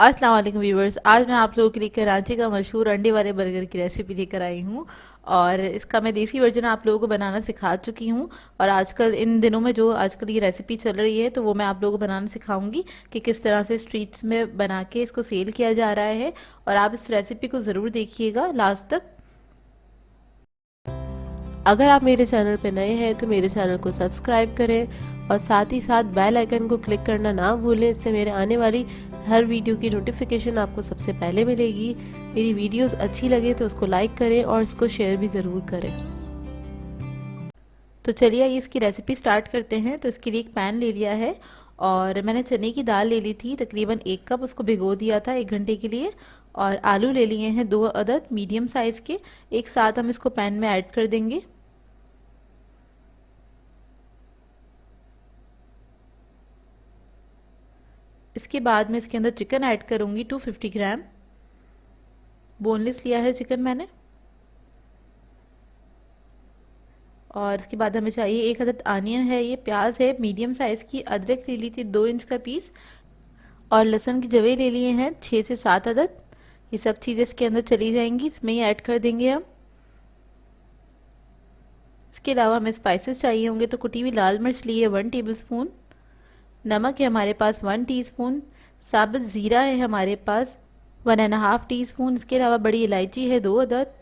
अस्सलाम वालेकुम व्यूवर्स। आज मैं आप लोगों के लिए कराची का मशहूर अंडे वाले बर्गर की रेसिपी लेकर आई हूँ और इसका मैं देसी वर्जन आप लोगों को बनाना सिखा चुकी हूँ। और आजकल इन दिनों में जो आजकल ये रेसिपी चल रही है तो वो मैं आप लोगों को बनाना सिखाऊंगी कि किस तरह से स्ट्रीट्स में बना के इसको सेल किया जा रहा है। और आप इस रेसिपी को ज़रूर देखिएगा लास्ट तक। अगर आप मेरे चैनल पर नए हैं तो मेरे चैनल को सब्सक्राइब करें और साथ ही साथ बेल आइकन को क्लिक करना ना भूलें। इससे मेरे आने वाली हर वीडियो की नोटिफिकेशन आपको सबसे पहले मिलेगी। मेरी वीडियोस अच्छी लगे तो उसको लाइक करें और इसको शेयर भी ज़रूर करें। तो चलिए इसकी रेसिपी स्टार्ट करते हैं। तो इसके लिए एक पैन ले लिया है और मैंने चने की दाल ले ली थी, तकरीबन 1 कप उसको भिगो दिया था 1 घंटे के लिए। और आलू ले लिए हैं 2 अदद मीडियम साइज़ के, एक साथ हम इसको पैन में ऐड कर देंगे। इसके बाद मैं इसके अंदर चिकन ऐड करूँगी 250 ग्राम। बोनलेस लिया है चिकन मैंने। और इसके बाद हमें चाहिए 1 अदद आनियन है, ये प्याज है मीडियम साइज़ की। अदरक ले ली थी 2 इंच का पीस। और लहसुन की जवे ले लिए हैं 6 से 7 अदद। ये सब चीज़ें इसके अंदर चली जाएंगी, इसमें ही ऐड कर देंगे हम। इसके अलावा हमें स्पाइसेस चाहिए होंगे तो कुटी हुई लाल मिर्च ली है 1 टेबल स्पून। नमक है हमारे पास 1 टीस्पून। साबुत ज़ीरा है हमारे पास 1.5 टीस्पून। इसके अलावा बड़ी इलायची है 2 अदद।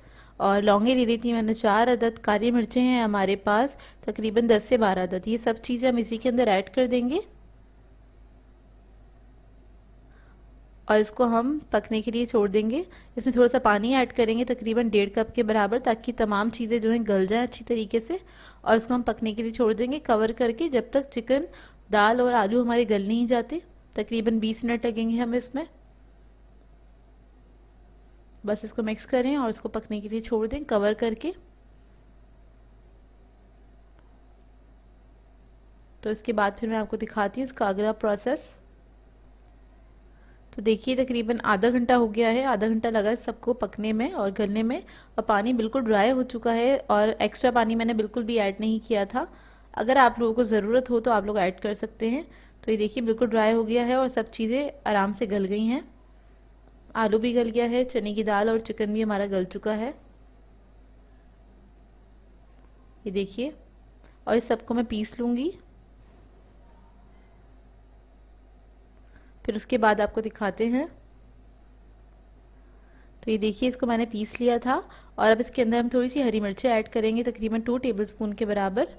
और लौंगे ले ली थी मैंने 4 अदद। काली मिर्चें हैं हमारे पास तकरीबन 10 से 12 अदद। ये सब चीज़ें हम इसी के अंदर ऐड कर देंगे और इसको हम पकने के लिए छोड़ देंगे। इसमें थोड़ा सा पानी ऐड करेंगे तकरीबन 1.5 कप के बराबर, ताकि तमाम चीज़ें जो हैं गल जाएं अच्छी तरीके से। और इसको हम पकने के लिए छोड़ देंगे कवर करके, जब तक चिकन, दाल और आलू हमारे गल नहीं जाते। तकरीबन 20 मिनट लगेंगे हमें इसमें। बस इसको मिक्स करें और इसको पकने के लिए छोड़ दें कवर करके। तो इसके बाद फिर मैं आपको दिखाती हूँ इसका अगला प्रोसेस। तो देखिए तकरीबन आधा घंटा हो गया है, आधा घंटा लगा इस सबको पकने में और गलने में। और पानी बिल्कुल ड्राई हो चुका है और एक्स्ट्रा पानी मैंने बिल्कुल भी ऐड नहीं किया था। अगर आप लोगों को ज़रूरत हो तो आप लोग ऐड कर सकते हैं। तो ये देखिए बिल्कुल ड्राई हो गया है और सब चीज़ें आराम से गल गई हैं। आलू भी गल गया है, चने की दाल और चिकन भी हमारा गल चुका है, ये देखिए। और इस सबको मैं पीस लूँगी, फिर उसके बाद आपको दिखाते हैं। तो ये देखिए इसको मैंने पीस लिया था। और अब इसके अंदर हम थोड़ी सी हरी मिर्चें ऐड करेंगे तकरीबन 2 टेबल स्पून के बराबर।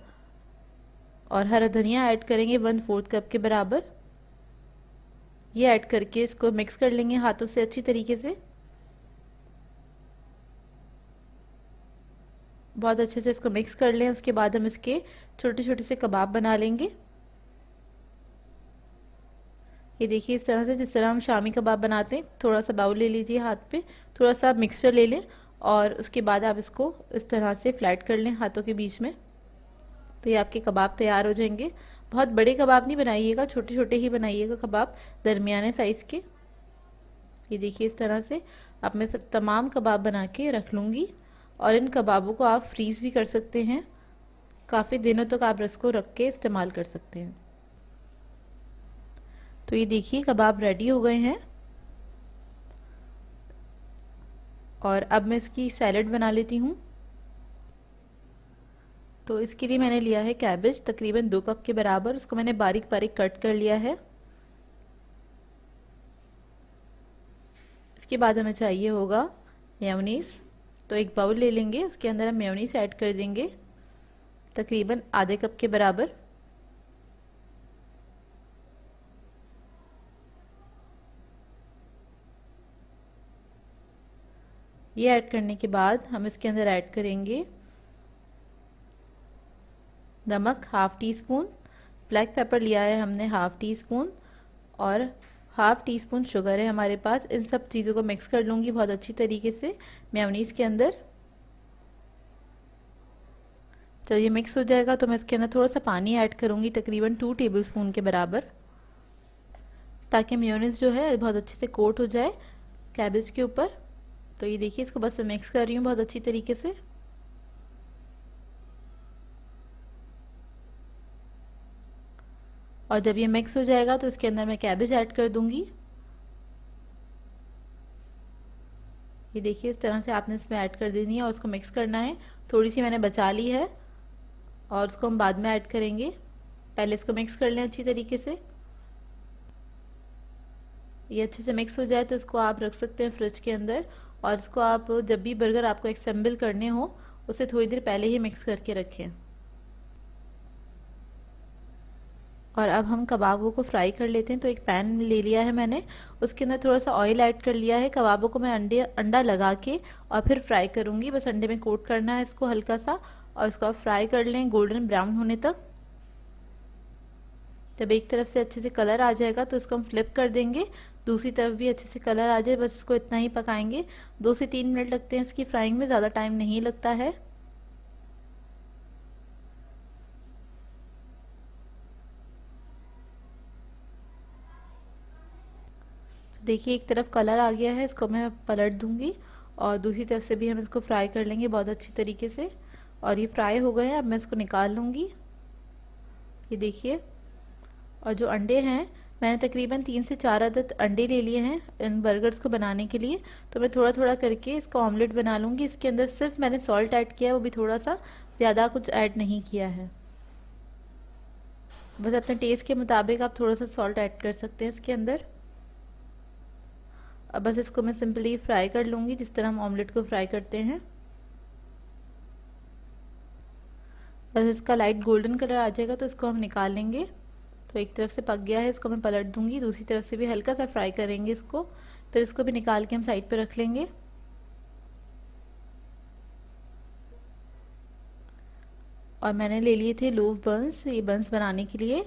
और हरा धनिया ऐड करेंगे 1/4 कप के बराबर। ये ऐड करके इसको मिक्स कर लेंगे हाथों से अच्छी तरीके से। बहुत अच्छे से इसको मिक्स कर लें। उसके बाद हम इसके छोटे छोटे से कबाब बना लेंगे। ये देखिए इस तरह से, जिस तरह हम शामी कबाब बनाते हैं। थोड़ा सा बाउल ले लीजिए हाथ पे, थोड़ा सा मिक्सचर ले लें और उसके बाद आप इसको इस तरह से फ्लैट कर लें हाथों के बीच में। तो ये आपके कबाब तैयार हो जाएंगे। बहुत बड़े कबाब नहीं बनाइएगा, छोटे छोटे ही बनाइएगा कबाब, दरमियाने साइज़ के। ये देखिए इस तरह से अब मैं तमाम कबाब बना के रख लूँगी। और इन कबाबों को आप फ्रीज़ भी कर सकते हैं, काफ़ी दिनों तक आप इसको रख के इस्तेमाल कर सकते हैं। तो ये देखिए कबाब रेडी हो गए हैं। और अब मैं इसकी सैलड बना लेती हूँ। तो इसके लिए मैंने लिया है कैबेज तकरीबन 2 कप के बराबर। उसको मैंने बारीक बारीक कट कर लिया है। इसके बाद हमें चाहिए होगा मेयोनीज़। तो एक बाउल ले लेंगे, उसके अंदर हम मेयोनीज़ ऐड कर देंगे तकरीबन आधे कप के बराबर। ये ऐड करने के बाद हम इसके अंदर ऐड करेंगे नमक 1/2 टीस्पून। ब्लैक पेपर लिया है हमने 1/2 टीस्पून। और 1/2 टीस्पून शुगर है हमारे पास। इन सब चीज़ों को मिक्स कर लूँगी बहुत अच्छी तरीके से मेयोनीज़ के अंदर। तो ये मिक्स हो जाएगा तो मैं इसके अंदर थोड़ा सा पानी ऐड करूँगी तकरीबन 2 टेबल स्पून के बराबर, ताकि मेयोनीज़ जो है बहुत अच्छे से कोट हो जाए कैबेज के ऊपर। तो ये देखिए इसको बस मिक्स कर रही हूँ बहुत अच्छी तरीके से। और जब ये मिक्स हो जाएगा तो इसके अंदर मैं कैबेज ऐड कर दूँगी। ये देखिए इस तरह से आपने इसमें ऐड कर देनी है और उसको मिक्स करना है। थोड़ी सी मैंने बचा ली है और उसको हम बाद में ऐड करेंगे। पहले इसको मिक्स कर लें अच्छी तरीके से। ये अच्छे से मिक्स हो जाए तो इसको आप रख सकते हैं फ्रिज के अंदर, और इसको आप जब भी बर्गर आपको एक्सेम्बल करने हो उसे थोड़ी देर पहले ही मिक्स करके रखें। और अब हम कबाबों को फ्राई कर लेते हैं। तो एक पैन ले लिया है मैंने, उसके अंदर थोड़ा सा ऑयल ऐड कर लिया है। कबाबों को मैं अंडा लगा के और फिर फ्राई करूँगी। बस अंडे में कोट करना है इसको हल्का सा, और इसको आप फ्राई कर लें गोल्डन ब्राउन होने तक। जब एक तरफ से अच्छे से कलर आ जाएगा तो इसको हम फ्लिप कर देंगे, दूसरी तरफ भी अच्छे से कलर आ जाए। बस इसको इतना ही पकाएंगे। 2 से 3 मिनट लगते हैं इसकी फ्राइंग में, ज़्यादा टाइम नहीं लगता है। देखिए एक तरफ कलर आ गया है, इसको मैं पलट दूंगी और दूसरी तरफ से भी हम इसको फ्राई कर लेंगे बहुत अच्छी तरीके से। और ये फ्राई हो गए हैं, अब मैं इसको निकाल लूँगी। ये देखिए, और जो अंडे हैं मैंने तकरीबन 3 से 4 अदद अंडे ले लिए हैं इन बर्गर्स को बनाने के लिए। तो मैं थोड़ा थोड़ा करके इसका ऑमलेट बना लूँगी। इसके अंदर सिर्फ मैंने सॉल्ट ऐड किया है, वो भी थोड़ा सा, ज़्यादा कुछ ऐड नहीं किया है। बस अपने टेस्ट के मुताबिक आप थोड़ा सा सॉल्ट ऐड कर सकते हैं इसके अंदर। अब बस इसको मैं सिंपली फ्राई कर लूँगी जिस तरह हम ऑमलेट को फ्राई करते हैं। बस इसका लाइट गोल्डन कलर आ जाएगा तो इसको हम निकाल लेंगे। तो एक तरफ से पक गया है, इसको मैं पलट दूंगी, दूसरी तरफ से भी हल्का सा फ्राई करेंगे इसको, फिर इसको भी निकाल के हम साइड पे रख लेंगे। और मैंने ले लिए थे लोफ बंस, ये बंस बनाने के लिए,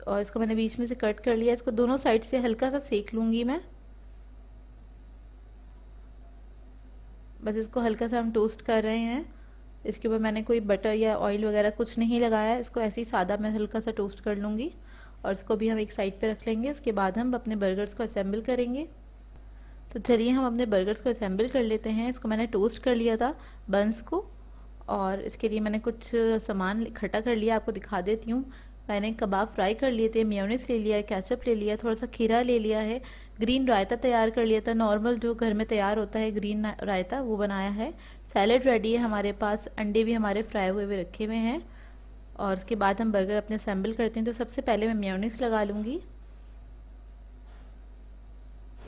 और इसको मैंने बीच में से कट कर लिया। इसको दोनों साइड से हल्का सा सेक लूँगी मैं। बस इसको हल्का सा हम टोस्ट कर रहे हैं। इसके ऊपर मैंने कोई बटर या ऑयल वगैरह कुछ नहीं लगाया, इसको ऐसे ही सादा मैं हल्का सा टोस्ट कर लूँगी। और इसको भी हम एक साइड पे रख लेंगे। उसके बाद हम अपने बर्गर्स को असेंबल करेंगे। तो चलिए हम अपने बर्गर्स को असेंबल कर लेते हैं। इसको मैंने टोस्ट कर लिया था बंस को, और इसके लिए मैंने कुछ सामान इकट्ठा कर लिया, आपको दिखा देती हूँ। मैंने कबाब फ्राई कर लिए थे, मेयोनीज ले लिया है, केचप ले लिया, थोड़ा सा खीरा ले लिया है, ग्रीन रायता तैयार कर लिया था, नॉर्मल जो घर में तैयार होता है ग्रीन रायता वो बनाया है। सैलेड रेडी है हमारे पास, अंडे भी हमारे फ्राई हुए हुए रखे हुए हैं। और उसके बाद हम बर्गर अपने असेंबल करते हैं। तो सबसे पहले मैं मेयोनीज लगा लूँगी।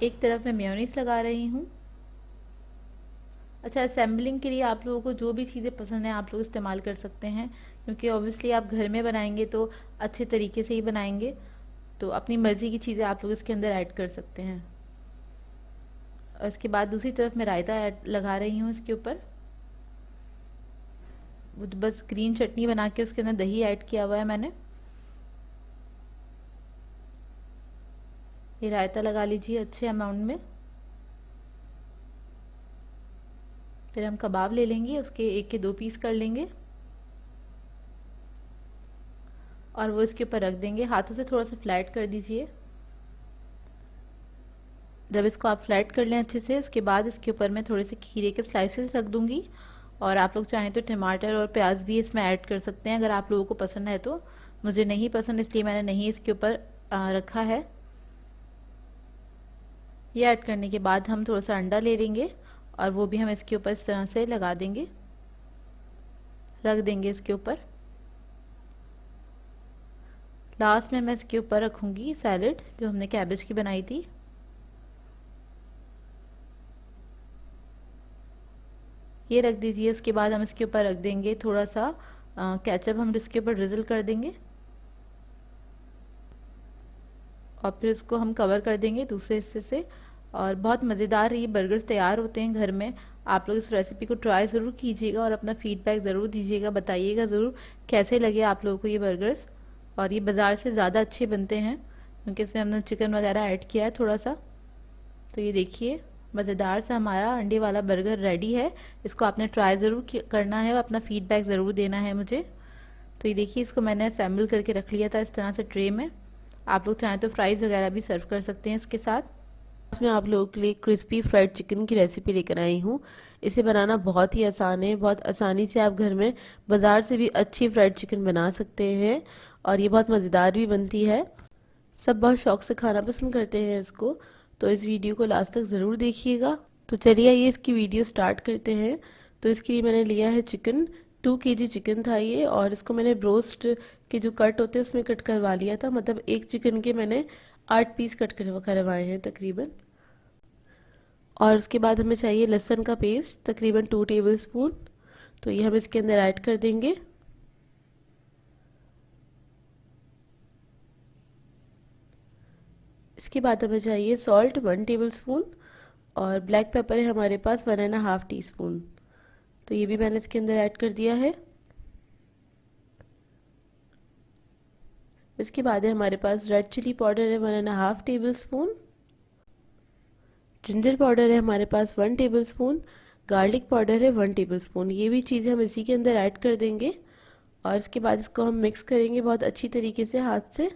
एक तरफ मैं मेयोनीज लगा रही हूँ। अच्छा, असेंबलिंग के लिए आप लोगों को जो भी चीज़ें पसंद हैं आप लोग इस्तेमाल कर सकते हैं, क्योंकि ऑब्वियसली आप घर में बनाएंगे तो अच्छे तरीके से ही बनाएंगे, तो अपनी मर्ज़ी की चीज़ें आप लोग इसके अंदर ऐड कर सकते हैं। और इसके बाद दूसरी तरफ मैं रायता ऐड लगा रही हूँ इसके ऊपर। वो तो बस ग्रीन चटनी बना के उसके अंदर दही ऐड किया हुआ है मैंने। ये रायता लगा लीजिए अच्छे अमाउंट में। फिर हम कबाब ले लेंगे, उसके 1 के 2 पीस कर लेंगे और वो इसके ऊपर रख देंगे। हाथों से थोड़ा सा फ्लैट कर दीजिए। जब इसको आप फ्लैट कर लें अच्छे से, उसके बाद इसके ऊपर मैं थोड़े से खीरे के स्लाइसेस रख दूंगी। और आप लोग चाहें तो टमाटर और प्याज भी इसमें ऐड कर सकते हैं अगर आप लोगों को पसंद है तो। मुझे नहीं पसंद इसलिए मैंने नहीं इसके ऊपर रखा है। ये ऐड करने के बाद हम थोड़ा सा अंडा ले लेंगे और वो भी हम इसके ऊपर इस तरह से लगा देंगे, रख देंगे इसके ऊपर। लास्ट में मैं इसके ऊपर रखूँगी सैलड जो हमने कैबेज की बनाई थी। ये रख दीजिए। उसके बाद हम इसके ऊपर रख देंगे थोड़ा सा केचप, हम इसके ऊपर ड्रिजल कर देंगे और फिर इसको हम कवर कर देंगे दूसरे हिस्से से। और बहुत मज़ेदार ये बर्गर्स तैयार होते हैं घर में। आप लोग इस रेसिपी को ट्राई ज़रूर कीजिएगा और अपना फीडबैक ज़रूर दीजिएगा, बताइएगा ज़रूर कैसे लगे आप लोगों को ये बर्गर्स। और ये बाज़ार से ज़्यादा अच्छे बनते हैं क्योंकि इसमें हमने चिकन वगैरह ऐड किया है थोड़ा सा। तो ये देखिए मज़ेदार सा हमारा अंडे वाला बर्गर रेडी है। इसको आपने ट्राई ज़रूर करना है और अपना फीडबैक ज़रूर देना है मुझे। तो ये देखिए इसको मैंने असेंबल करके रख लिया था इस तरह से ट्रे में। आप लोग चाहें तो फ्राइज़ वगैरह भी सर्व कर सकते हैं इसके साथ। मैं आप लोगों के लिए क्रिस्पी फ्राइड चिकन की रेसिपी लेकर आई हूँ। इसे बनाना बहुत ही आसान है, बहुत आसानी से आप घर में बाज़ार से भी अच्छी फ्राइड चिकन बना सकते हैं और ये बहुत मज़ेदार भी बनती है। सब बहुत शौक़ से खाना पसंद करते हैं इसको, तो इस वीडियो को लास्ट तक ज़रूर देखिएगा। तो चलिए ये इसकी वीडियो स्टार्ट करते हैं। तो इसके लिए मैंने लिया है चिकन, 2 kg चिकन था ये, और इसको मैंने ब्रोस्ट के जो कट होते हैं उसमें कट करवा लिया था। मतलब एक चिकन के मैंने 8 पीस कट करवाए हैं तकरीबन। और उसके बाद हमें चाहिए लहसुन का पेस्ट तकरीबन 2 टेबल स्पून। तो ये हम इसके अंदर ऐड कर देंगे। इसके बाद हमें चाहिए सॉल्ट 1 टेबल स्पून, और ब्लैक पेपर है हमारे पास 1.5 टीस्पून। तो ये भी मैंने इसके अंदर ऐड कर दिया है। इसके बाद है हमारे पास रेड चिली पाउडर है 1.5 टेबल स्पून। जिंजर पाउडर है हमारे पास 1 टेबल स्पून। गार्लिक पाउडर है 1 टेबल स्पून। ये भी चीज़ें हम इसी के अंदर ऐड कर देंगे। और इसके बाद इसको हम मिक्स करेंगे बहुत अच्छी तरीके से हाथ से,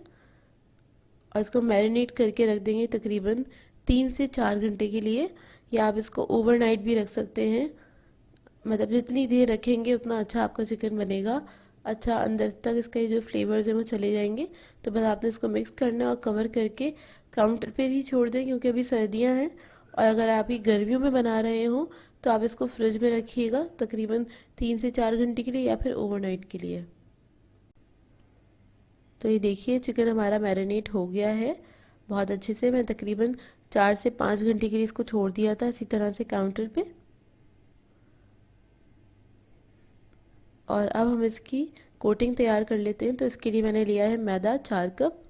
और इसको मैरिनेट करके रख देंगे तकरीबन 3 से 4 घंटे के लिए, या आप इसको ओवरनाइट भी रख सकते हैं। मतलब जितनी देर रखेंगे उतना अच्छा आपका चिकन बनेगा, अच्छा अंदर तक इसके जो फ्लेवर्स हैं वो चले जाएंगे। तो बस आपने इसको मिक्स करना है और कवर करके काउंटर पर ही छोड़ दें, क्योंकि अभी सर्दियां हैं। और अगर आप ये गर्मियों में बना रहे हो तो आप इसको फ्रिज में रखिएगा तकरीबन 3 से 4 घंटे के लिए, या फिर ओवरनाइट के लिए। तो ये देखिए चिकन हमारा मैरिनेट हो गया है बहुत अच्छे से। मैं तकरीबन 4 से 5 घंटे के लिए इसको छोड़ दिया था इसी तरह से काउंटर पे। और अब हम इसकी कोटिंग तैयार कर लेते हैं। तो इसके लिए मैंने लिया है मैदा 4 कप,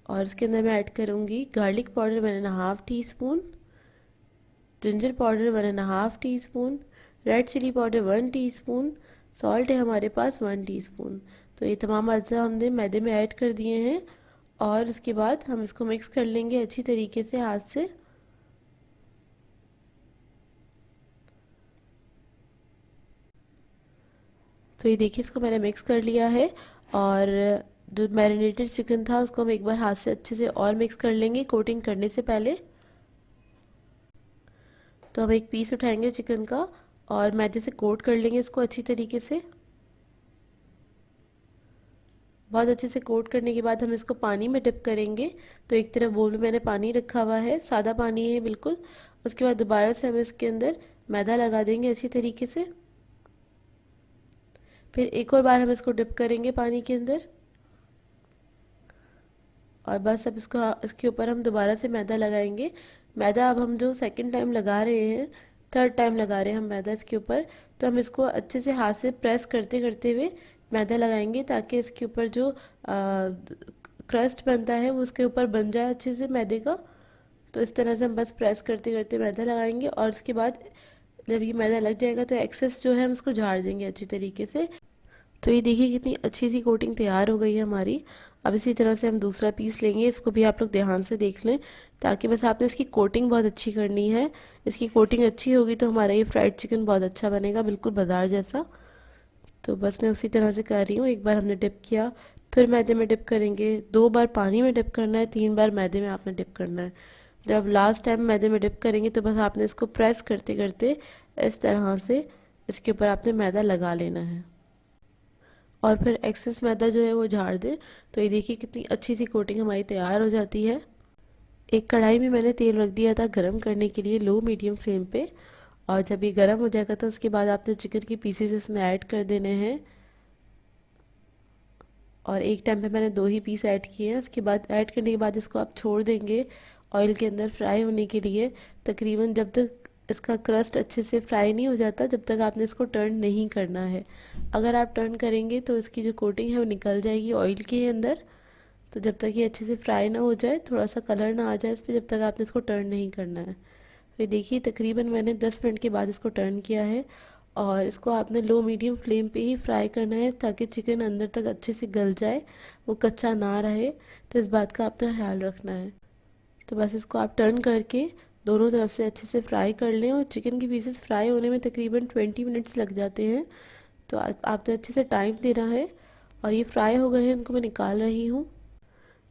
और इसके अंदर मैं ऐड करूँगी garlic powder 1.5 teaspoon, ginger powder 1.5 teaspoon, red chilli powder 1 teaspoon, salt है हमारे पास 1 टीस्पून। तो ये तमाम अज्जा हमने मैदे में ऐड कर दिए हैं, और उसके बाद हम इसको मिक्स कर लेंगे अच्छी तरीके से हाथ से। तो ये देखिए इसको मैंने मिक्स कर लिया है, और जो मैरिनेटेड चिकन था उसको हम एक बार हाथ से अच्छे से और मिक्स कर लेंगे कोटिंग करने से पहले। तो हम एक पीस उठाएंगे चिकन का और मैदे से कोट कर लेंगे इसको अच्छी तरीके से। बहुत अच्छे से कोट करने के बाद हम इसको पानी में डिप करेंगे। तो एक तरफ बोल में मैंने पानी रखा हुआ है, सादा पानी है बिल्कुल। उसके बाद दोबारा से हम इसके अंदर मैदा लगा देंगे अच्छी तरीके से। फिर एक और बार हम इसको डिप करेंगे पानी के अंदर, और बस अब इसके ऊपर हम दोबारा से मैदा लगाएंगे। मैदा अब हम जो सेकंड टाइम लगा रहे हैं, थर्ड टाइम लगा रहे हैं हम मैदा इसके ऊपर। तो हम इसको अच्छे से हाथ से प्रेस करते करते हुए मैदा लगाएंगे, ताकि इसके ऊपर जो क्रस्ट बनता है वो उसके ऊपर बन जाए अच्छे से मैदे का। तो इस तरह से हम बस प्रेस करते करते मैदा लगाएंगे, और उसके बाद जब ये मैदा लग जाएगा तो एक्सेस जो है हम उसको झाड़ देंगे अच्छी तरीके से। तो ये देखिए कितनी अच्छी सी कोटिंग तैयार हो गई है हमारी। अब इसी तरह से हम दूसरा पीस लेंगे, इसको भी आप लोग ध्यान से देख लें, ताकि बस आपने इसकी कोटिंग बहुत अच्छी करनी है। इसकी कोटिंग अच्छी होगी तो हमारा ये फ्राइड चिकन बहुत अच्छा बनेगा, बिल्कुल बाजार जैसा। तो बस मैं उसी तरह से कर रही हूँ। एक बार हमने डिप किया, फिर मैदे में डिप करेंगे, 2 बार पानी में डिप करना है, 3 बार मैदे में आपने डिप करना है। जब लास्ट टाइम मैदे में डिप करेंगे तो बस आपने इसको प्रेस करते करते इस तरह से इसके ऊपर आपने मैदा लगा लेना है, और फिर एक्सेस मैदा जो है वो झाड़ दे। तो ये देखिए कितनी अच्छी सी कोटिंग हमारी तैयार हो जाती है। एक कढ़ाई में मैंने तेल रख दिया था गरम करने के लिए लो मीडियम फ्लेम पे, और जब ये गरम हो जाएगा तो उसके बाद आपने चिकन की पीसेस इसमें ऐड कर देने हैं। और एक टाइम पे मैंने 2 ही पीस ऐड किए हैं। उसके बाद ऐड करने के बाद इसको आप छोड़ देंगे ऑयल के अंदर फ्राई होने के लिए, तकरीबन जब तक इसका क्रस्ट अच्छे से फ्राई नहीं हो जाता जब तक आपने इसको टर्न नहीं करना है। अगर आप टर्न करेंगे तो इसकी जो कोटिंग है वो निकल जाएगी ऑयल के अंदर। तो जब तक ये अच्छे से फ्राई ना हो जाए, थोड़ा सा कलर ना आ जाए इस पर, जब तक आपने इसको टर्न नहीं करना है। तो ये देखिए तकरीबन मैंने 10 मिनट के बाद इसको टर्न किया है, और इसको आपने लो मीडियम फ्लेम पे ही फ्राई करना है, ताकि चिकन अंदर तक अच्छे से गल जाए, वो कच्चा ना रहे। तो इस बात का आपने ख्याल रखना है। तो बस इसको आप टर्न करके दोनों तरफ से अच्छे से फ्राई कर लें, और चिकन के पीसेस फ्राई होने में तकरीबन 20 मिनट्स लग जाते हैं। तो आपने अच्छे से टाइम देना है। और ये फ्राई हो गए हैं, इनको मैं निकाल रही हूँ।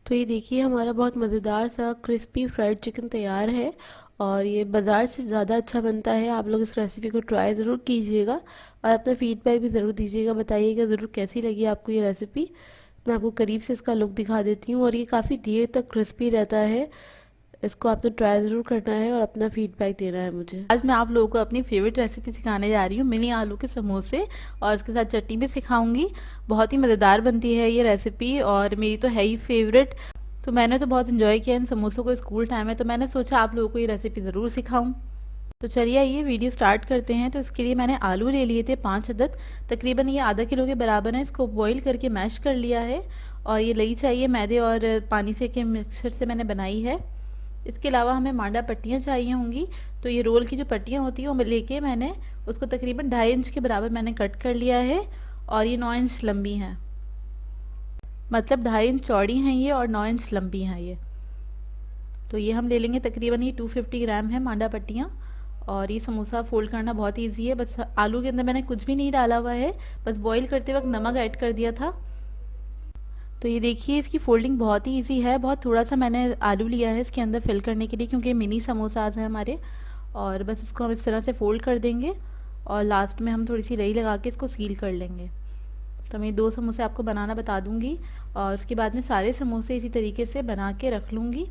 तो ये देखिए हमारा बहुत मज़ेदार सा क्रिस्पी फ्राइड चिकन तैयार है, और ये बाज़ार से ज़्यादा अच्छा बनता है। आप लोग इस रेसिपी को ट्राई ज़रूर कीजिएगा, और अपना फीडबैक भी ज़रूर दीजिएगा, बताइएगा ज़रूर कैसी लगी आपको ये रेसिपी। मैं आपको करीब से इसका लुक दिखा देती हूँ, और ये काफ़ी देर तक क्रिस्पी रहता है। इसको आपने ट्राई ज़रूर करना है और अपना फीडबैक देना है मुझे। आज मैं आप लोगों को अपनी फेवरेट रेसिपी सिखाने जा रही हूँ, मिनी आलू के समोसे, और इसके साथ चटनी भी सिखाऊंगी। बहुत ही मज़ेदार बनती है ये रेसिपी और मेरी तो है ही फेवरेट। तो मैंने तो बहुत इन्जॉय किया इन समोसों को स्कूल टाइम में, तो मैंने सोचा आप लोगों को ये रेसिपी ज़रूर सिखाऊं। तो चलिए ये वीडियो स्टार्ट करते हैं। तो इसके लिए मैंने आलू ले लिए थे 5 अदद, तकरीबन ये आधा किलो के बराबर है। इसको बॉईल करके मैश कर लिया है। और ये लई चाहिए मैदे और पानी से के मिक्सचर से मैंने बनाई है। इसके अलावा हमें मांडा पट्टियाँ चाहिए होंगी। तो ये रोल की जो पट्टियाँ होती हैं वो लेके मैंने उसको तकरीबन 2.5 इंच के बराबर मैंने कट कर लिया है। और ये 9 इंच लंबी हैं, मतलब 2.5 इंच चौड़ी हैं ये और 9 इंच लंबी हैं ये। तो ये हम ले लेंगे, तकरीबन ये 250 ग्राम है मांडा पट्टियाँ। और ये समोसा फोल्ड करना बहुत इजी है। बस आलू के अंदर मैंने कुछ भी नहीं डाला हुआ है, बस बॉईल करते वक्त नमक ऐड कर दिया था। तो ये देखिए इसकी फोल्डिंग बहुत ही इजी है। बहुत थोड़ा सा मैंने आलू लिया है इसके अंदर फिल करने के लिए, क्योंकि मिनी समोसाज हैं हमारे। और बस इसको हम इस तरह से फोल्ड कर देंगे और लास्ट में हम थोड़ी सी रई लगा के इसको सील कर लेंगे। तो मैं 2 समोसे आपको बनाना बता दूंगी और उसके बाद में सारे समोसे इसी तरीके से बना के रख लूँगी।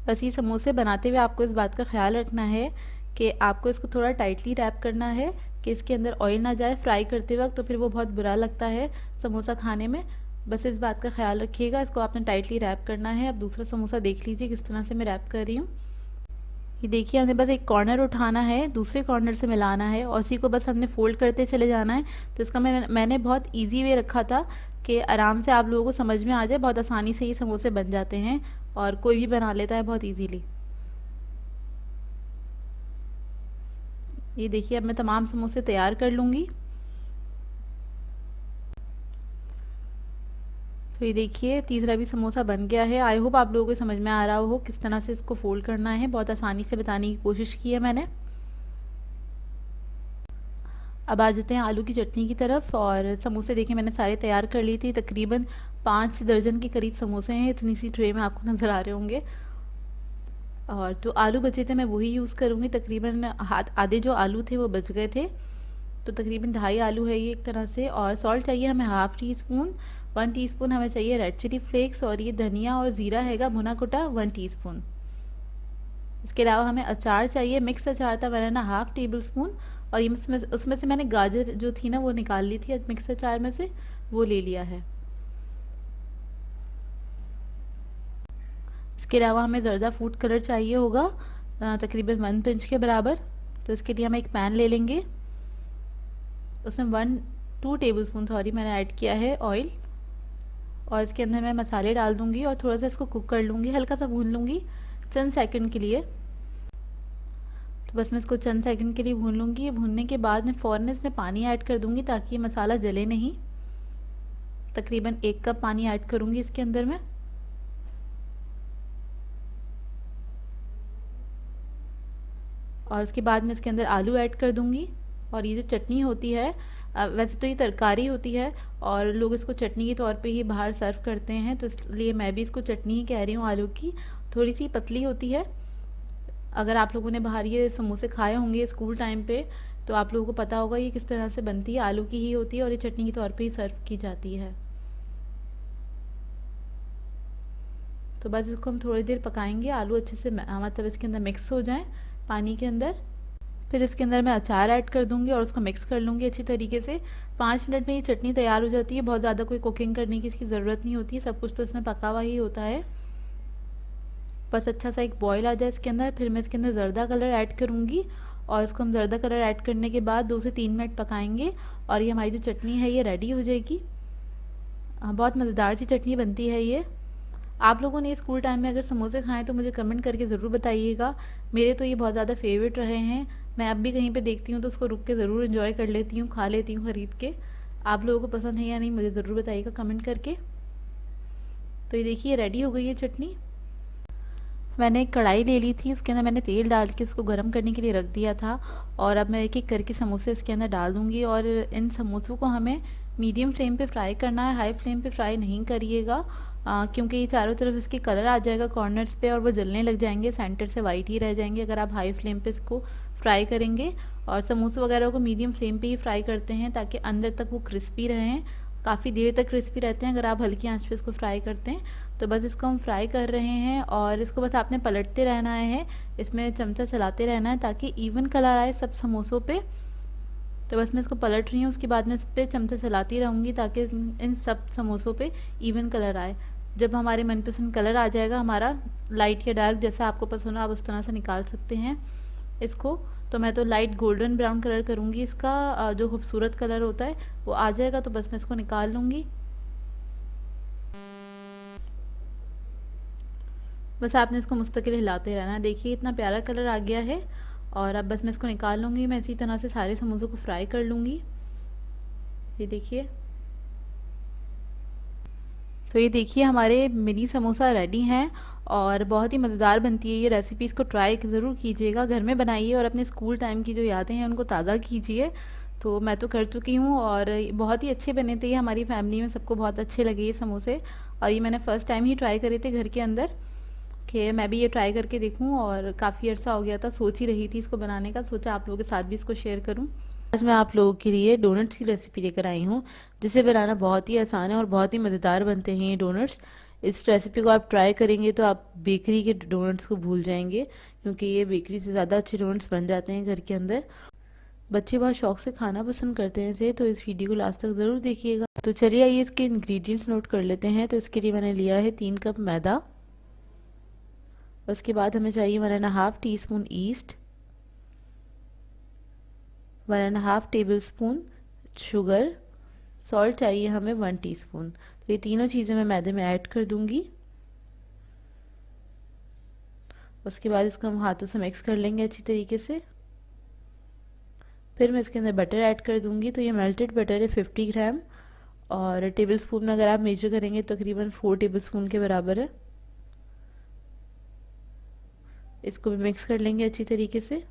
बस ये समोसे बनाते हुए आपको इस बात का ख्याल रखना है कि आपको इसको थोड़ा टाइटली रैप करना है कि इसके अंदर ऑयल ना जाए फ्राई करते वक्त, तो फिर वो बहुत बुरा लगता है समोसा खाने में। बस इस बात का ख्याल रखिएगा, इसको आपने टाइटली रैप करना है। अब दूसरा समोसा देख लीजिए किस तरह से मैं रैप कर रही हूँ। ये देखिए हमने बस एक कॉर्नर उठाना है, दूसरे कॉर्नर से मिलाना है और उसी को बस हमने फोल्ड करते चले जाना है। तो इसका मैंने बहुत इजी वे रखा था कि आराम से आप लोगों को समझ में आ जाए। बहुत आसानी से ये समोसे बन जाते हैं और कोई भी बना लेता है बहुत इजीली। ये देखिए अब मैं तमाम समोसे तैयार कर लूँगी। तो ये देखिए तीसरा भी समोसा बन गया है। आई होप आप लोगों को समझ में आ रहा हो किस तरह से इसको फोल्ड करना है। बहुत आसानी से बताने की कोशिश की है मैंने। अब आ जाते हैं आलू की चटनी की तरफ। और समोसे देखिए मैंने सारे तैयार कर लिए थे, तकरीबन 5 दर्जन के करीब समोसे हैं, इतनी सी ट्रे में आपको नज़र आ रहे होंगे। और तो आलू बचे थे मैं वही यूज़ करूँगी। तकरीबन आधे जो आलू थे वो बच गए थे, तो तकरीबन 2.5 आलू है ये एक तरह से। और सॉल्ट चाहिए हमें हाफ़ टी स्पून, 1 टीस्पून हमें चाहिए रेड चिली फ्लेक्स, और ये धनिया और ज़ीरा हैगा भुना कुटा 1 टीस्पून। इसके अलावा हमें अचार चाहिए, मिक्स अचार था बनाना हाफ़ टेबल स्पून। और ये उसमें से मैंने गाजर जो थी ना वो निकाल ली थी मिक्स अचार में से, वो ले लिया है। इसके अलावा हमें ज़र्दा फूड कलर चाहिए होगा तकरीबन 1 पिंच के बराबर। तो इसके लिए हम एक पैन ले लेंगे, उसमें 2 टेबल स्पून मैंने ऐड किया है ऑयल। और इसके अंदर मैं मसाले डाल दूँगी और थोड़ा सा इसको कुक कर लूँगी, हल्का सा भून लूँगी चंद सेकंड के लिए। तो बस मैं इसको चंद सेकंड के लिए भून लूँगी। भूनने के बाद मैं फ़ौरन इसमें पानी ऐड कर दूँगी ताकि ये मसाला जले नहीं। तकरीबन 1 कप पानी ऐड करूँगी इसके अंदर मैं। और उसके बाद मैं इसके अंदर आलू ऐड कर दूँगी। और ये जो चटनी होती है, वैसे तो ये तरकारी होती है और लोग इसको चटनी के तौर पे ही बाहर सर्व करते हैं, तो इसलिए मैं भी इसको चटनी ही कह रही हूँ आलू की। थोड़ी सी पतली होती है। अगर आप लोगों ने बाहर ये समोसे खाए होंगे स्कूल टाइम पे, तो आप लोगों को पता होगा ये किस तरह से बनती है, आलू की ही होती है और ये चटनी के तौर पे ही सर्व की जाती है। तो बस इसको हम थोड़ी देर पकाएंगे, आलू अच्छे से मतलब इसके अंदर मिक्स हो जाए पानी के अंदर। फिर इसके अंदर मैं अचार ऐड कर दूंगी और उसको मिक्स कर लूँगी अच्छी तरीके से। 5 मिनट में ये चटनी तैयार हो जाती है। बहुत ज़्यादा कोई कुकिंग करने की इसकी ज़रूरत नहीं होती है, सब कुछ तो इसमें पका हुआ ही होता है। बस अच्छा सा एक बॉईल आ जाए इसके अंदर, फिर मैं इसके अंदर ज़र्दा कलर ऐड करूँगी। और इसको हम ज़र्दा कलर ऐड करने के बाद 2 से 3 मिनट पकाएंगे और ये हमारी जो चटनी है ये रेडी हो जाएगी। बहुत मज़ेदार सी चटनी बनती है ये। आप लोगों ने स्कूल टाइम में अगर समोसे खाएं तो मुझे कमेंट करके ज़रूर बताइएगा। मेरे तो ये बहुत ज़्यादा फेवरेट रहे हैं। मैं अब भी कहीं पे देखती हूँ तो उसको रुक के ज़रूर एंजॉय कर लेती हूँ, खा लेती हूँ ख़रीद के। आप लोगों को पसंद है या नहीं मुझे ज़रूर बताइएगा कमेंट करके। तो ये देखिए रेडी हो गई है चटनी। मैंने एक कढ़ाई ले ली थी, उसके अंदर मैंने तेल डाल के उसको गर्म करने के लिए रख दिया था। और अब मैं एक एक करके समोसे इसके अंदर डाल दूँगी। और इन समोसों को हमें मीडियम फ्लेम पे फ्राई करना है, हाई फ्लेम पे फ्राई नहीं करिएगा, क्योंकि ये चारों तरफ इसके कलर आ जाएगा कॉर्नर्स पे और वो जलने लग जाएंगे, सेंटर से वाइट ही रह जाएंगे अगर आप हाई फ्लेम पे इसको फ्राई करेंगे। और समोसे वगैरह को मीडियम फ्लेम पे ही फ्राई करते हैं ताकि अंदर तक वो क्रिस्पी रहें, काफ़ी देर तक क्रिस्पी रहते हैं अगर आप हल्की आंच पे इसको फ्राई करते हैं। तो बस इसको हम फ्राई कर रहे हैं और इसको बस आपने पलटते रहना है, इसमें चमचा चलाते रहना है ताकि इवन कलर आए सब समोसों पे। तो बस मैं इसको पलट रही हूँ, उसके बाद मैं इस पर चमचा चलाती रहूँगी ताकि इन सब समोसों पे इवन कलर आए। जब हमारे मनपसंद कलर आ जाएगा हमारा, लाइट या डार्क जैसा आपको पसंद हो आप उस तरह से निकाल सकते हैं इसको। तो मैं तो लाइट गोल्डन ब्राउन कलर करूँगी इसका, जो खूबसूरत कलर होता है वो आ जाएगा तो बस मैं इसको निकाल लूँगी। बस आपने इसको मुस्तकिल हिलाते रहना है। देखिए इतना प्यारा कलर आ गया है और अब बस मैं इसको निकाल लूँगी। मैं इसी तरह से सारे समोसों को फ्राई कर लूँगी। ये देखिए, तो ये देखिए हमारे मिनी समोसा रेडी हैं और बहुत ही मज़ेदार बनती है ये रेसिपी। इसको ट्राई ज़रूर कीजिएगा, घर में बनाइए और अपने स्कूल टाइम की जो यादें हैं उनको ताज़ा कीजिए। तो मैं तो कर चुकी हूँ और बहुत ही अच्छे बने थे ये, हमारी फैमिली में सबको बहुत अच्छे लगे ये समोसे। और ये मैंने फ़र्स्ट टाइम ही ट्राई करे थे घर के अंदर कि मैं भी ये ट्राई करके देखूँ, और काफ़ी अर्सा हो गया था, सोच ही रही थी इसको बनाने का, सोचा आप लोगों के साथ भी इसको शेयर करूँ। आज मैं आप लोगों के लिए डोनट्स की रेसिपी लेकर आई हूँ, जिसे बनाना बहुत ही आसान है और बहुत ही मज़ेदार बनते हैं ये डोनट्स। इस रेसिपी को आप ट्राई करेंगे तो आप बेकरी के डोनट्स को भूल जाएंगे, क्योंकि ये बेकरी से ज़्यादा अच्छे डोनट्स बन जाते हैं घर के अंदर। बच्चे बहुत शौक से खाना पसंद करते हैं इसे, तो इस वीडियो को लास्ट तक ज़रूर देखिएगा। तो चलिए आइए इसके इंग्रेडिएंट्स नोट कर लेते हैं। तो इसके लिए मैंने लिया है 3 कप मैदा। उसके बाद हमें चाहिए 1.5 teaspoon east, 1.5 table spoon sugar, salt चाहिए हमें 1 टीस्पून। तो ये तीनों चीज़ें मैं मैदे में ऐड कर दूंगी। उसके बाद इसको हम हाथों से मिक्स कर लेंगे अच्छी तरीके से। फिर मैं इसके अंदर बटर ऐड कर दूंगी। तो ये मेल्टेड बटर है 50 ग्राम, और टेबल स्पून में अगर आप मेजर करेंगे तो तकरीबन 4 टेबल स्पून के बराबर है। इसको भी मिक्स कर लेंगे अच्छी तरीके से।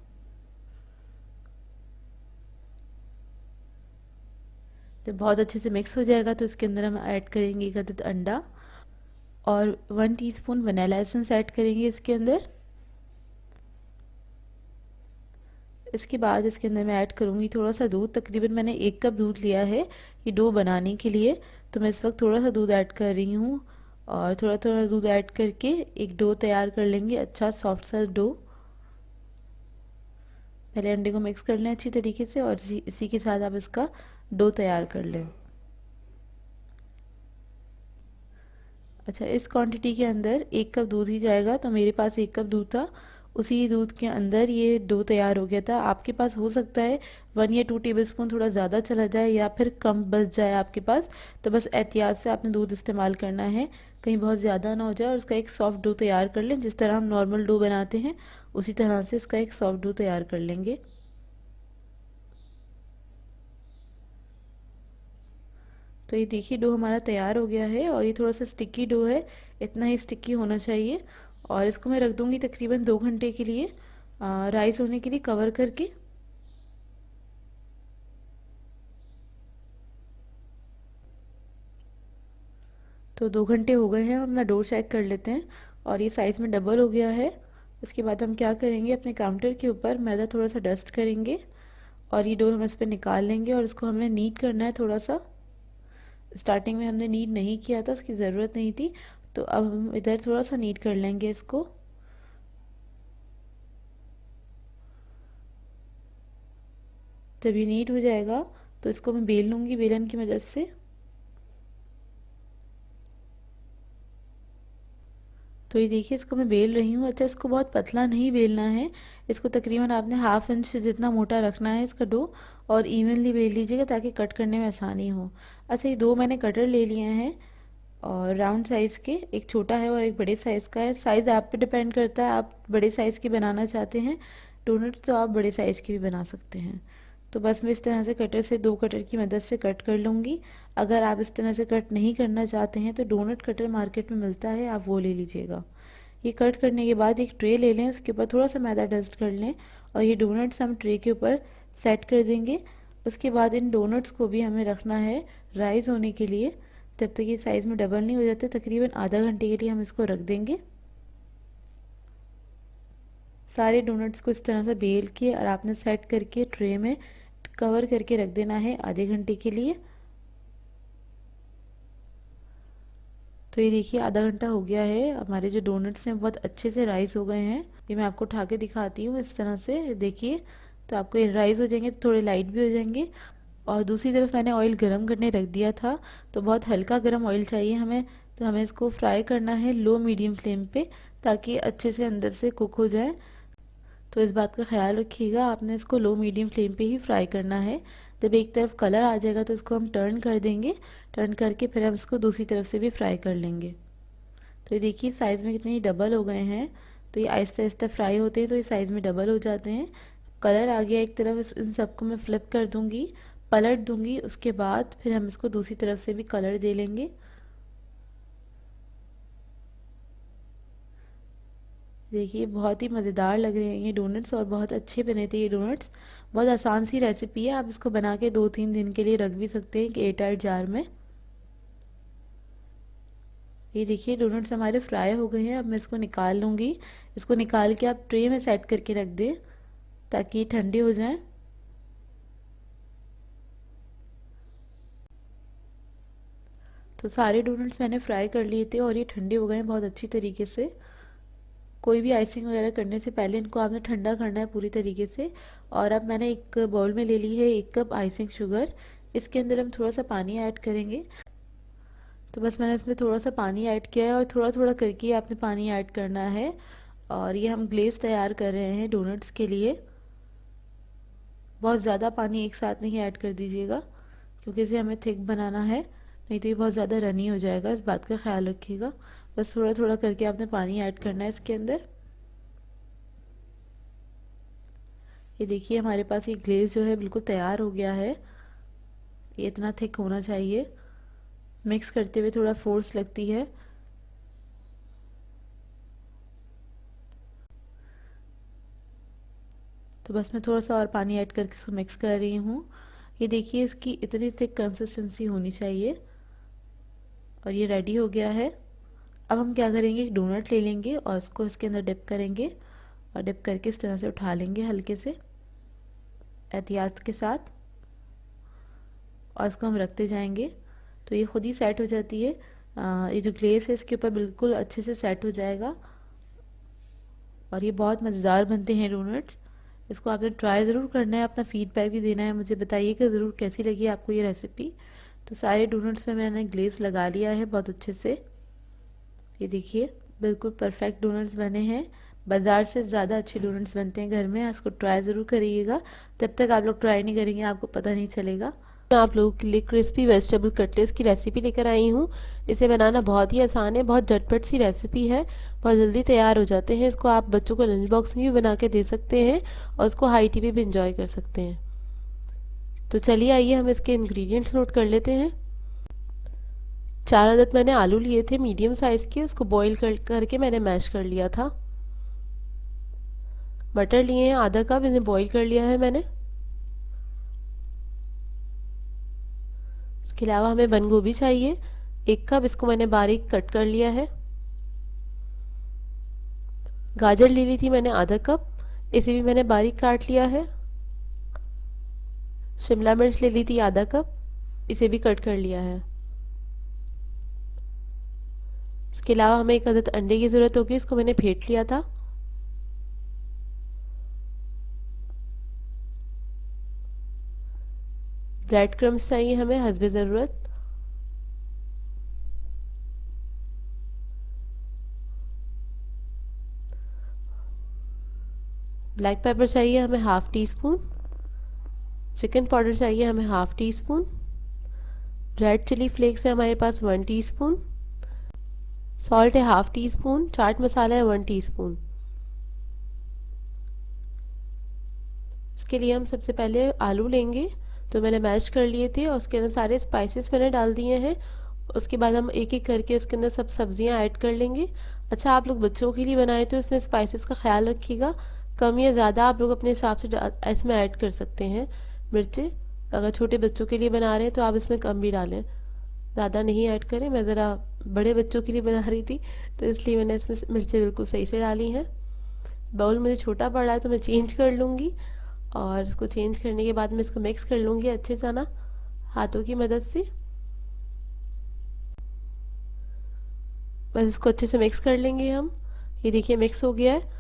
जब बहुत अच्छे से मिक्स हो जाएगा तो इसके अंदर हम ऐड करेंगे 1 अदद अंडा और 1 टीस्पून वनीला एसेंस ऐड करेंगे इसके अंदर। इसके बाद इसके अंदर मैं ऐड करूँगी थोड़ा सा दूध। तकरीबन मैंने 1 कप दूध लिया है ये डो बनाने के लिए, तो मैं इस वक्त थोड़ा सा दूध ऐड कर रही हूँ। और थोड़ा थोड़ा दूध ऐड करके एक डो तैयार कर लेंगे, अच्छा सॉफ्ट सा डो। पहले अंडे को मिक्स कर लें अच्छी तरीके से और इसी के साथ आप इसका डो तैयार कर लें। अच्छा, इस क्वांटिटी के अंदर 1 कप दूध ही जाएगा, तो मेरे पास 1 कप दूध था, उसी दूध के अंदर ये डो तैयार हो गया था। आपके पास हो सकता है 1 या 2 टेबल स्पून थोड़ा ज़्यादा चला जाए या फिर कम बच जाए आपके पास, तो बस एहतियात से आपने दूध इस्तेमाल करना है, कहीं बहुत ज़्यादा ना हो जाए। और उसका एक सॉफ्ट डो तैयार कर लें, जिस तरह हम नॉर्मल डो बनाते हैं उसी तरह से इसका एक सॉफ्ट डो तैयार कर लेंगे। तो ये देखिए डो हमारा तैयार हो गया है और ये थोड़ा सा स्टिकी डो है, इतना ही स्टिकी होना चाहिए। और इसको मैं रख दूंगी तकरीबन 2 घंटे के लिए राइस होने के लिए कवर करके। तो 2 घंटे हो गए हैं, अपना डो चेक कर लेते हैं और ये साइज़ में डबल हो गया है। इसके बाद हम क्या करेंगे, अपने काउंटर के ऊपर मैदा थोड़ा सा डस्ट करेंगे और ये डो हम इस पर निकाल लेंगे और इसको हमने नीड करना है थोड़ा सा। स्टार्टिंग में हमने नीड नहीं किया था, उसकी ज़रूरत नहीं थी, तो अब हम इधर थोड़ा सा नीड कर लेंगे इसको। जब ये नीड हो जाएगा तो इसको मैं बेल लूँगी बेलन की मदद से। तो ये देखिए इसको मैं बेल रही हूँ। अच्छा, इसको बहुत पतला नहीं बेलना है, इसको तकरीबन आपने ½ इंच जितना मोटा रखना है इसका डो, और इवनली बेल लीजिएगा ताकि कट करने में आसानी हो। अच्छा, ये 2 मैंने कटर ले लिए हैं और राउंड साइज़ के, एक छोटा है और एक बड़े साइज़ का है। साइज़ आप पे डिपेंड करता है, आप बड़े साइज़ की बनाना चाहते हैं डोनट तो आप बड़े साइज़ की भी बना सकते हैं। तो बस मैं इस तरह से कटर से 2 कटर की मदद से कट कर लूँगी। अगर आप इस तरह से कट नहीं करना चाहते हैं तो डोनट कटर मार्केट में मिलता है, आप वो ले लीजिएगा। ये कट करने के बाद एक ट्रे ले लें, उसके ऊपर थोड़ा सा मैदा डस्ट कर लें और ये डोनट्स हम ट्रे के ऊपर सेट कर देंगे। उसके बाद इन डोनट्स को भी हमें रखना है राइज़ होने के लिए, जब तक ये साइज़ में डबल नहीं हो जाते। तकरीबन आधा घंटे के लिए हम इसको रख देंगे। सारे डोनट्स को इस तरह से बेल के और आपने सेट करके ट्रे में कवर करके रख देना है आधे घंटे के लिए। तो ये देखिए आधा घंटा हो गया है, हमारे जो डोनट्स हैं बहुत अच्छे से राइस हो गए हैं। ये मैं आपको उठा के दिखाती हूँ इस तरह से, देखिए। तो आपको ये राइस हो जाएंगे तो थोड़े लाइट भी हो जाएंगे। और दूसरी तरफ मैंने ऑयल गरम करने रख दिया था, तो बहुत हल्का गरम ऑयल चाहिए हमें। तो हमें इसको फ्राई करना है लो मीडियम फ्लेम पे, ताकि अच्छे से अंदर से कुक हो जाए। तो इस बात का ख्याल रखिएगा, आपने इसको लो मीडियम फ्लेम पे ही फ्राई करना है। जब एक तरफ कलर आ जाएगा तो इसको हम टर्न कर देंगे। टर्न करके फिर हम इसको दूसरी तरफ से भी फ्राई कर लेंगे। तो ये देखिए साइज़ में कितने ही डबल हो गए हैं। तो ये आहिस्ता आहिस्ता फ्राई होते हैं तो ये साइज़ में डबल हो जाते हैं। कलर आ गया एक तरफ, इन सबको मैं फ्लिप कर दूंगी, पलट दूंगी। उसके बाद फिर हम इसको दूसरी तरफ से भी कलर दे लेंगे। देखिए बहुत ही मज़ेदार लग रहे हैं ये डोनट्स, और बहुत अच्छे बने थे ये डोनट्स। बहुत आसान सी रेसिपी है, आप इसको बना के 2-3 दिन के लिए रख भी सकते हैं एक एयरटाइट जार में। ये देखिए डोनट्स हमारे फ्राई हो गए हैं, अब मैं इसको निकाल लूँगी। इसको निकाल के आप ट्रे में सेट करके रख दें ताकि ये ठंडे हो जाएं। तो सारे डोनट्स मैंने फ्राई कर लिए थे और ये ठंडे हो गए हैं बहुत अच्छी तरीके से। कोई भी आइसिंग वगैरह करने से पहले इनको आपने ठंडा करना है पूरी तरीके से। और अब मैंने एक बाउल में ले ली है 1 कप आइसिंग शुगर। इसके अंदर हम थोड़ा सा पानी ऐड करेंगे। तो बस मैंने इसमें थोड़ा सा पानी ऐड किया है और थोड़ा थोड़ा करके आपने पानी ऐड करना है। और ये हम ग्लेज़ तैयार कर रहे हैं डोनट्स के लिए। बहुत ज़्यादा पानी एक साथ नहीं ऐड कर दीजिएगा, क्योंकि इसे हमें थिक बनाना है, नहीं तो ये बहुत ज़्यादा रनी हो जाएगा, इस बात का ख्याल रखिएगा। बस थोड़ा थोड़ा करके आपने पानी ऐड करना है इसके अंदर। ये देखिए हमारे पास ये ग्लेज़ जो है बिल्कुल तैयार हो गया है। ये इतना थिक होना चाहिए। मिक्स करते हुए थोड़ा फोर्स लगती है। तो बस मैं थोड़ा सा और पानी ऐड करके इसको मिक्स कर रही हूँ। ये देखिए इसकी इतनी थिक कंसिस्टेंसी होनी चाहिए। और ये रेडी हो गया है। अब हम क्या करेंगे, एक डोनट ले लेंगे और इसको इसके अंदर डिप करेंगे। और डिप करके इस तरह से उठा लेंगे हल्के से एहतियात के साथ, और इसको हम रखते जाएंगे। तो ये खुद ही सेट हो जाती है। ये जो ग्लेस है इसके ऊपर बिल्कुल अच्छे से सेट हो जाएगा। और ये बहुत मज़ेदार बनते हैं डोनट्स। इसको आपने ट्राई ज़रूर करना है, अपना फीडबैक भी देना है, मुझे बताइएगा ज़रूर कैसी लगी आपको ये रेसिपी। तो सारे डोनट्स में मैंने ग्लेस लगा लिया है बहुत अच्छे से। ये देखिए बिल्कुल परफेक्ट डोनट्स बने हैं। बाज़ार से ज़्यादा अच्छे डोनट्स बनते हैं घर में। इसको ट्राई ज़रूर करिएगा, जब तक आप लोग ट्राई नहीं करेंगे आपको पता नहीं चलेगा। मैं आप लोगों के लिए क्रिस्पी वेजिटेबल कटलेट्स की रेसिपी लेकर आई हूँ। इसे बनाना बहुत ही आसान है, बहुत झटपट सी रेसिपी है, बहुत जल्दी तैयार हो जाते हैं। इसको आप बच्चों को लंच बॉक्स में भी बना के दे सकते हैं और इसको हाई टी भी इंजॉय कर सकते हैं। तो चलिए आइए हम इसके इंग्रेडिएंट्स नोट कर लेते हैं। 4 अदद मैंने आलू लिए थे मीडियम साइज़ के, उसको बॉईल करके मैंने मैश कर लिया था। मटर लिए हैं आधा कप, इन्हें बॉईल कर लिया है मैंने। इसके अलावा हमें बंद गोभी चाहिए 1 कप, इसको मैंने बारीक कट कर लिया है। गाजर ले ली थी मैंने आधा कप, इसे भी मैंने बारीक काट लिया है। शिमला मिर्च ले ली थी आधा कप, इसे भी कट कर लिया है। इसके अलावा हमें 1 अदद अंडे की ज़रूरत होगी, इसको मैंने फेंट लिया था। ब्रेड क्रम्स चाहिए हमें हस्बे ज़रूरत। ब्लैक पेपर चाहिए हमें half teaspoon. Chicken powder चाहिए हमें half teaspoon. Red chilli flakes है हमारे पास 1 टीस्पून। सॉल्ट है half teaspoon. Chaat masala है 1 टीस्पून। इसके लिए हम सबसे पहले आलू लेंगे, तो मैंने मैश कर लिए थे और उसके अंदर सारे स्पाइसेस मैंने डाल दिए हैं। उसके बाद हम एक एक करके इसके अंदर सब सब्जियां ऐड कर लेंगे। अच्छा, आप लोग बच्चों के लिए बनाए तो इसमें स्पाइसेस का ख्याल रखिएगा, कम या ज़्यादा आप लोग अपने हिसाब से इसमें ऐड कर सकते हैं मिर्चें। अगर छोटे बच्चों के लिए बना रहे हैं तो आप इसमें कम भी डालें, ज़्यादा नहीं ऐड करें। मैं ज़रा बड़े बच्चों के लिए बना रही थी तो इसलिए मैंने इसमें मिर्चें बिल्कुल सही से डाली हैं। बाउल मुझे छोटा पड़ रहा है तो मैं चेंज कर लूँगी, और इसको चेंज करने के बाद मैं इसको मिक्स कर लूँगी अच्छे से ना हाथों की मदद से। बस इसको अच्छे से मिक्स कर लेंगे हम। ये देखिए मिक्स हो गया है।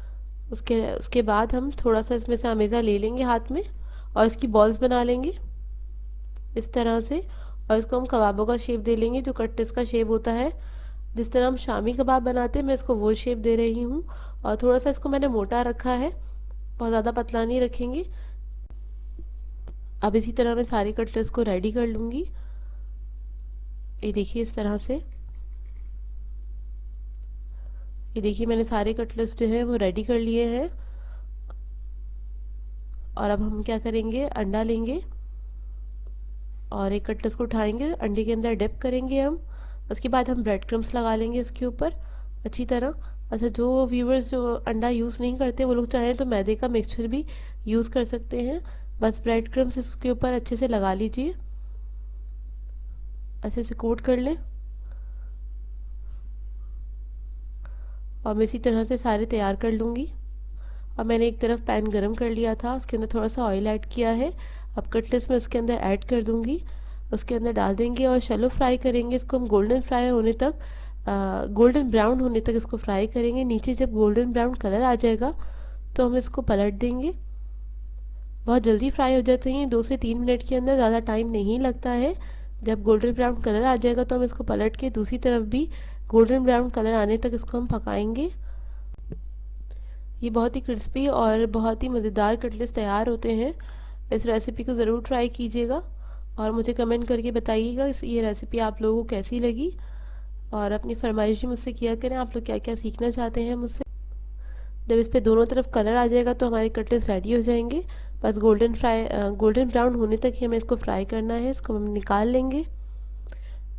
उसके उसके बाद हम थोड़ा सा इसमें से अमेज़ा ले लेंगे हाथ में और इसकी बॉल्स बना लेंगे इस तरह से। और इसको हम कबाबों का शेप दे लेंगे, जो कट्टिस का शेप होता है, जिस तरह हम शामी कबाब बनाते हैं मैं इसको वो शेप दे रही हूँ। और थोड़ा सा इसको मैंने मोटा रखा है, बहुत ज़्यादा पतला नहीं रखेंगे। अब इसी तरह मैं सारे कटलेट्स को रेडी कर लूँगी। ये देखिए इस तरह से। ये देखिए मैंने सारे कटलेट्स जो है वो रेडी कर लिए हैं। और अब हम क्या करेंगे, अंडा लेंगे और एक कटलेट्स को उठाएंगे, अंडे के अंदर डिप करेंगे हम। उसके बाद हम ब्रेड क्रम्स लगा लेंगे इसके ऊपर अच्छी तरह। अच्छा, जो व्यूवर्स जो अंडा यूज़ नहीं करते वो लोग चाहें तो मैदे का मिक्सचर भी यूज़ कर सकते हैं। बस ब्रेड क्रम्स इसके ऊपर अच्छे से लगा लीजिए, अच्छे से कोट कर लें। और मैं इसी तरह से सारे तैयार कर लूँगी। और मैंने एक तरफ पैन गरम कर लिया था, उसके अंदर थोड़ा सा ऑयल ऐड किया है। अब कटलेट्स में उसके अंदर ऐड कर दूँगी, उसके अंदर डाल देंगे और शैलो फ्राई करेंगे इसको हम गोल्डन फ्राई होने तक, गोल्डन ब्राउन होने तक इसको फ्राई करेंगे। नीचे जब गोल्डन ब्राउन कलर आ जाएगा तो हम इसको पलट देंगे। बहुत जल्दी फ्राई हो जाते हैं, 2 से 3 मिनट के अंदर, ज़्यादा टाइम नहीं लगता है। जब गोल्डन ब्राउन कलर आ जाएगा तो हम इसको पलट के दूसरी तरफ भी गोल्डन ब्राउन कलर आने तक इसको हम पकाएंगे। ये बहुत ही क्रिस्पी और बहुत ही मज़ेदार कटलेट्स तैयार होते हैं। इस रेसिपी को ज़रूर ट्राई कीजिएगा और मुझे कमेंट करके बताइएगा ये रेसिपी आप लोगों को कैसी लगी। और अपनी फरमाइश भी मुझसे किया करें, आप लोग क्या क्या सीखना चाहते हैं मुझसे। जब इस पे दोनों तरफ कलर आ जाएगा तो हमारे कटलेट्स रेडी हो जाएंगे। बस गोल्डन ब्राउन होने तक ही हमें इसको फ्राई करना है। इसको हम निकाल लेंगे।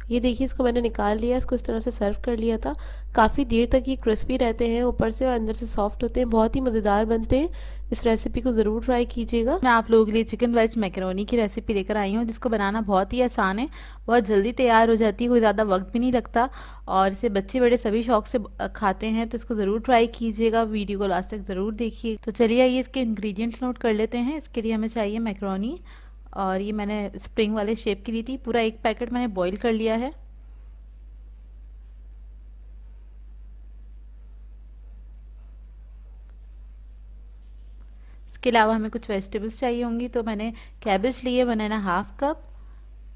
ये देखिए इसको मैंने निकाल लिया, इसको इस तरह से सर्व कर लिया था। काफ़ी देर तक ये क्रिस्पी रहते हैं ऊपर से और अंदर से सॉफ्ट होते हैं, बहुत ही मज़ेदार बनते हैं। इस रेसिपी को ज़रूर ट्राई कीजिएगा। मैं आप लोगों के लिए चिकन वेज मैकरोनी की रेसिपी लेकर आई हूँ, जिसको बनाना बहुत ही आसान है, बहुत जल्दी तैयार हो जाती है, कोई ज़्यादा वक्त भी नहीं लगता और इसे बच्चे बड़े सभी शौक से खाते हैं। तो इसको ज़रूर ट्राई कीजिएगा, वीडियो को लास्ट तक ज़रूर देखिए। तो चलिए आइए इसके इंग्रेडिएंट्स नोट कर लेते हैं। इसके लिए हमें चाहिए मैकरोनी, और ये मैंने स्प्रिंग वाले शेप की ली थी। पूरा एक पैकेट मैंने बॉईल कर लिया है। इसके अलावा हमें कुछ वेजिटेबल्स चाहिए होंगी, तो मैंने कैबेज लिए 1.5 कप,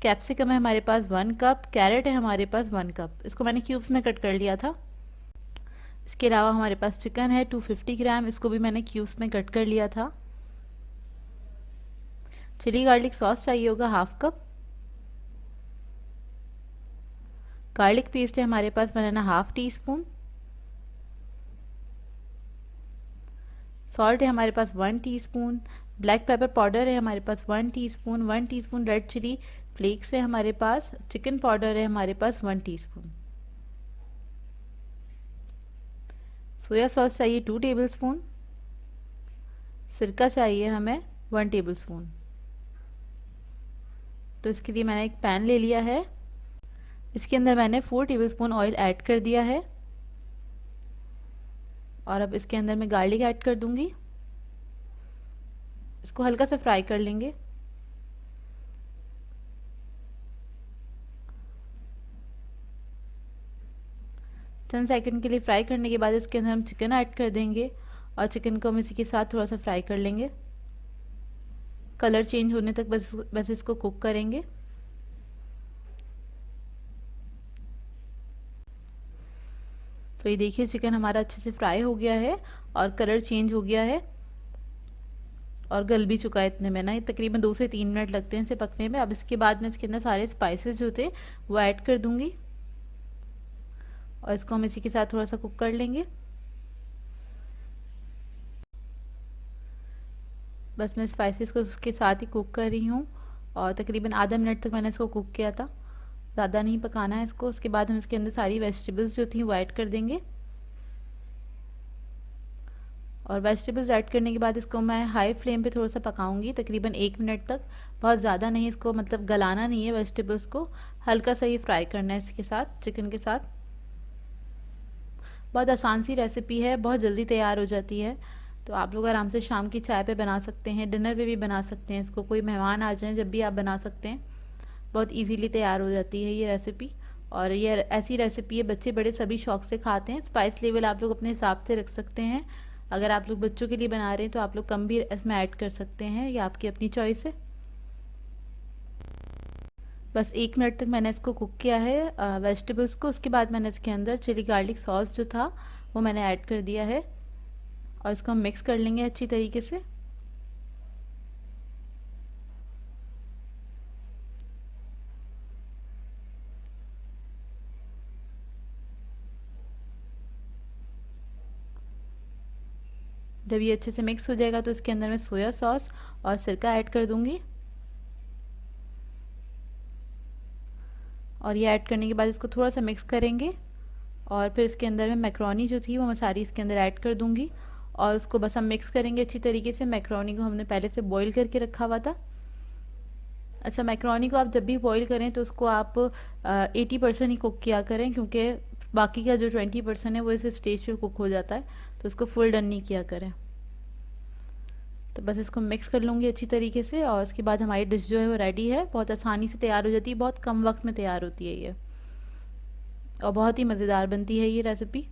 कैप्सिकम है हमारे पास 1 कप, कैरेट है हमारे पास 1 कप, इसको मैंने क्यूब्स में कट कर लिया था। इसके अलावा हमारे पास चिकन है 250 ग्राम, इसको भी मैंने क्यूब्स में कट कर लिया था। चिली गार्लिक सॉस चाहिए होगा 1/2 कप। गार्लिक पेस्ट है हमारे पास 1.5 टीस्पून। सॉल्ट है हमारे पास 1 टीस्पून। ब्लैक पेपर पाउडर है हमारे पास 1 teaspoon. 1 teaspoon red chilli flakes है हमारे पास। चिकन पाउडर है हमारे पास 1 टीस्पून। सोया सॉस चाहिए 2 टेबलस्पून। सिरका चाहिए हमें 1 टेबलस्पून। तो इसके लिए मैंने एक पैन ले लिया है, इसके अंदर मैंने 4 टेबलस्पून ऑयल ऐड कर दिया है। और अब इसके अंदर मैं गार्लिक ऐड कर दूंगी, इसको हल्का सा फ्राई कर लेंगे। चंद सेकंड के लिए फ्राई करने के बाद इसके अंदर हम चिकन ऐड कर देंगे और चिकन को हम इसी के साथ थोड़ा सा फ्राई कर लेंगे, कलर चेंज होने तक बस इसको कुक करेंगे। तो ये देखिए चिकन हमारा अच्छे से फ्राई हो गया है और कलर चेंज हो गया है और गल भी चुका है इतने में ना। ये तकरीबन 2 से 3 मिनट लगते हैं इसे पकने में। अब इसके बाद मैं इसके अंदर सारे स्पाइसेस जो थे वो ऐड कर दूंगी और इसको हम इसी के साथ थोड़ा सा कुक कर लेंगे। बस मैं स्पाइसेस को उसके साथ ही कुक कर रही हूँ और तकरीबन आधा मिनट तक मैंने इसको कुक किया था, ज़्यादा नहीं पकाना है इसको। उसके बाद हम इसके अंदर सारी वेजिटेबल्स जो थी वो ऐड कर देंगे और वेजिटेबल्स ऐड करने के बाद इसको मैं हाई फ्लेम पे थोड़ा सा पकाऊंगी तकरीबन 1 मिनट तक, बहुत ज़्यादा नहीं, इसको मतलब गलाना नहीं है, वेजिटेबल्स को हल्का सा ही फ्राई करना है इसके साथ, चिकन के साथ। बहुत आसान सी रेसिपी है, बहुत जल्दी तैयार हो जाती है। तो आप लोग आराम से शाम की चाय पे बना सकते हैं, डिनर पे भी बना सकते हैं इसको, कोई मेहमान आ जाएं जब भी आप बना सकते हैं। बहुत इजीली तैयार हो जाती है ये रेसिपी और ये ऐसी रेसिपी है, बच्चे बड़े सभी शौक से खाते हैं। स्पाइस लेवल आप लोग अपने हिसाब से रख सकते हैं। अगर आप लोग बच्चों के लिए बना रहे हैं तो आप लोग कम भी इसमें ऐड कर सकते हैं, या आपकी अपनी चॉइस है। बस 1 मिनट तक मैंने इसको कुक किया है वेजिटेबल्स को। उसके बाद मैंने इसके अंदर चिली गार्लिक सॉस जो था वो मैंने ऐड कर दिया है, और इसको हम मिक्स कर लेंगे अच्छी तरीके से। जब ये अच्छे से मिक्स हो जाएगा तो इसके अंदर मैं सोया सॉस और सिरका ऐड कर दूंगी, और ये ऐड करने के बाद इसको थोड़ा सा मिक्स करेंगे। और फिर इसके अंदर मैं मैक्रोनी जो थी वो मैं सारी इसके अंदर ऐड कर दूंगी, और उसको बस हम मिक्स करेंगे अच्छी तरीके से। मैक्रोनी को हमने पहले से बॉईल करके रखा हुआ था। अच्छा, मैक्रोनी को आप जब भी बॉईल करें तो उसको आप 80% ही कुक किया करें, क्योंकि बाकी का जो 20% है वो इस स्टेज पे कुक हो जाता है, तो उसको फुल डन नहीं किया करें। तो बस इसको मिक्स कर लूँगी अच्छी तरीके से, और उसके बाद हमारी डिश जो है वो रेडी है। बहुत आसानी से तैयार हो जाती है, बहुत कम वक्त में तैयार होती है ये, और बहुत ही मज़ेदार बनती है ये रेसिपी।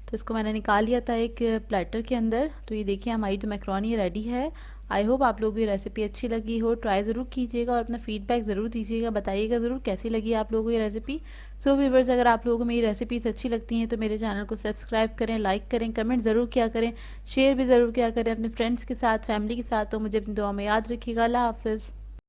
तो इसको मैंने निकाल लिया था एक प्लेटर के अंदर। तो ये देखिए हमारी जो मैक्रोनी रेडी है। आई होप आप लोगों को ये रेसिपी अच्छी लगी हो। ट्राई ज़रूर कीजिएगा और अपना फीडबैक ज़रूर दीजिएगा, बताइएगा ज़रूर कैसी लगी आप लोगों को ये रेसिपी। सो व्यूअर्स, अगर आप लोगों को मेरी रेसिपीज़ अच्छी लगती हैं तो मेरे चैनल को सब्सक्राइब करें, लाइक करें, कमेंट ज़रूर किया करें, शेयर भी ज़रूर किया करें अपने फ्रेंड्स के साथ, फैमिली के साथ। तो मुझे अपनी दुआ में याद रखिएगा। अल्लाह हाफ़िज़।